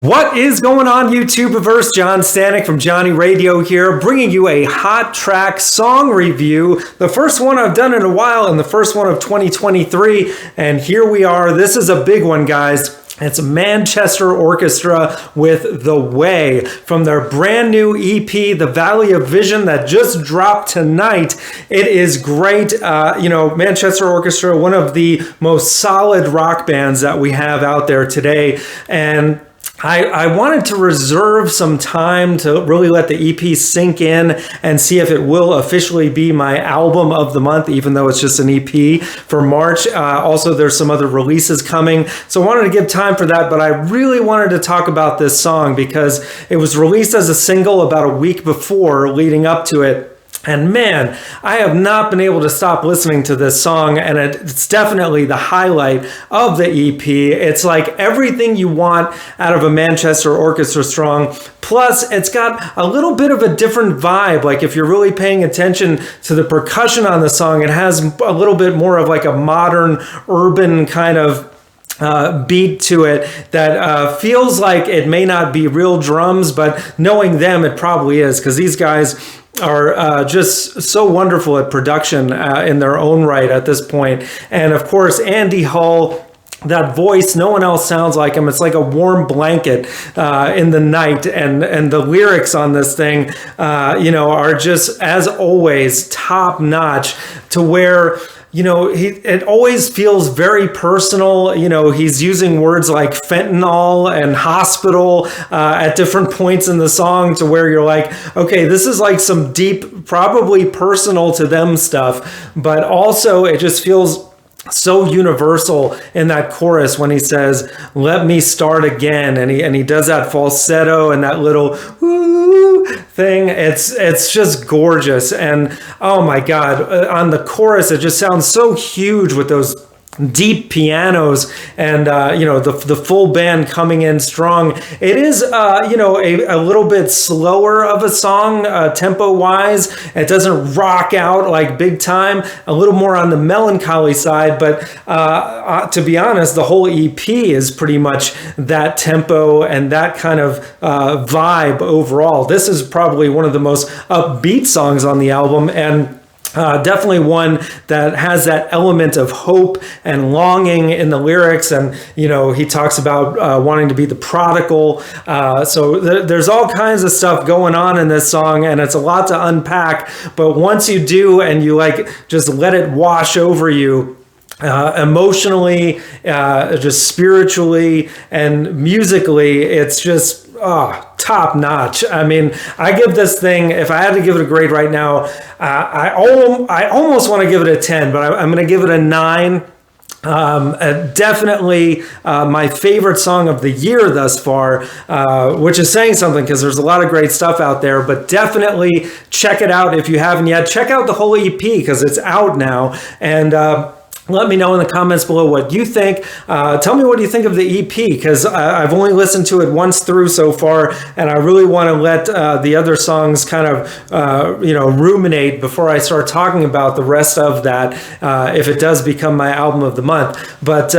What is going on, YouTubeverse? John Stanek from Johnny Radio here, bringing you a hot track song review. The first one I've done in a while, and the first one of 2023. And here we are. This is a big one, guys. It's Manchester Orchestra with The Way from their brand new EP, The Valley of Vision, that just dropped tonight. It is great. Manchester Orchestra, one of the most solid rock bands that we have out there today. And I wanted to reserve some time to really let the EP sink in and see if it will officially be my album of the month, even though it's just an EP for March. Also, there's some other releases coming, so I wanted to give time for that, but I really wanted to talk about this song because it was released as a single about a week before, leading up to it. And man, I have not been able to stop listening to this song, and it's definitely the highlight of the EP. It's like everything you want out of a Manchester Orchestra song, plus it's got a little bit of a different vibe. Like if you're really paying attention to the percussion on the song, it has a little bit more of like a modern urban kind of beat to it that feels like it may not be real drums, but knowing them, it probably is, because these guys are just so wonderful at production in their own right at this point. And of course, Andy Hull, that voice, no one else sounds like him. It's like a warm blanket in the night. And the lyrics on this thing, are just, as always, top notch, to where it always feels very personal. He's using words like fentanyl and hospital at different points in the song, to where you're like, okay, this is like some deep, probably personal to them stuff, but also it just feels so universal in that chorus when he says, "Let me start again," and he does that falsetto and that little woo thing. It's just gorgeous. And oh my God, on the chorus, it just sounds so huge with those deep pianos and the full band coming in strong. It is a little bit slower of a song tempo wise. It doesn't rock out like big time, a little more on the melancholy side, but to be honest, the whole EP is pretty much that tempo and that kind of vibe overall. This is probably one of the most upbeat songs on the album, and definitely one that has that element of hope and longing in the lyrics. And, he talks about wanting to be the prodigal. So there's all kinds of stuff going on in this song, and it's a lot to unpack. But once you do, and you just let it wash over you, emotionally, just spiritually and musically, it's just top notch. I mean, I give this thing, if I had to give it a grade right now, I almost want to give it a 10, but I'm going to give it a 9. Definitely my favorite song of the year thus far, which is saying something, because there's a lot of great stuff out there. But definitely check it out if you haven't yet. Check out the whole EP, because it's out now. And let me know in the comments below what you think. Tell me what you think of the EP, because I've only listened to it once through so far, and I really want to let the other songs kind of, ruminate before I start talking about the rest of that, if it does become my album of the month. But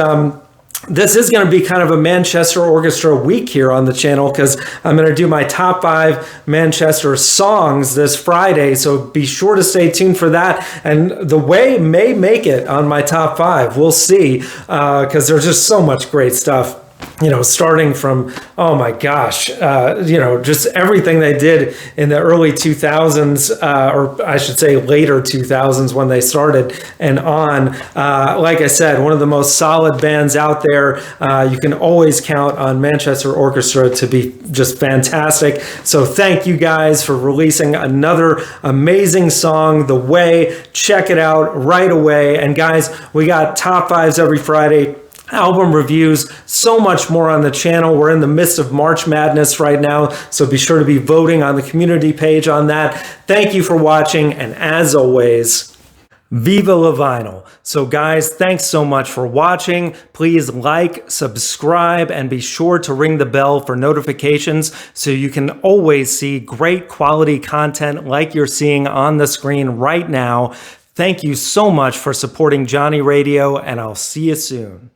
this is going to be kind of a Manchester Orchestra week here on the channel, because I'm going to do my top 5 Manchester songs this Friday. So be sure to stay tuned for that. And The Way may make it on my top 5. We'll see, because there's just so much great stuff. Starting from, oh my gosh, just everything they did in the early 2000s, or I should say later 2000s when they started and on. Like I said, one of the most solid bands out there. You can always count on Manchester Orchestra to be just fantastic. So thank you guys for releasing another amazing song, The Way. Check it out right away. And guys, we got top 5s every Friday, album reviews, so much more on the channel. We're in the midst of March Madness right now, so be sure to be voting on the community page on that. Thank you for watching, and as always, Viva la Vinyl. So guys, thanks so much for watching. Please like, subscribe, and be sure to ring the bell for notifications so you can always see great quality content like you're seeing on the screen right now. Thank you so much for supporting Johnny Radio, and I'll see you soon.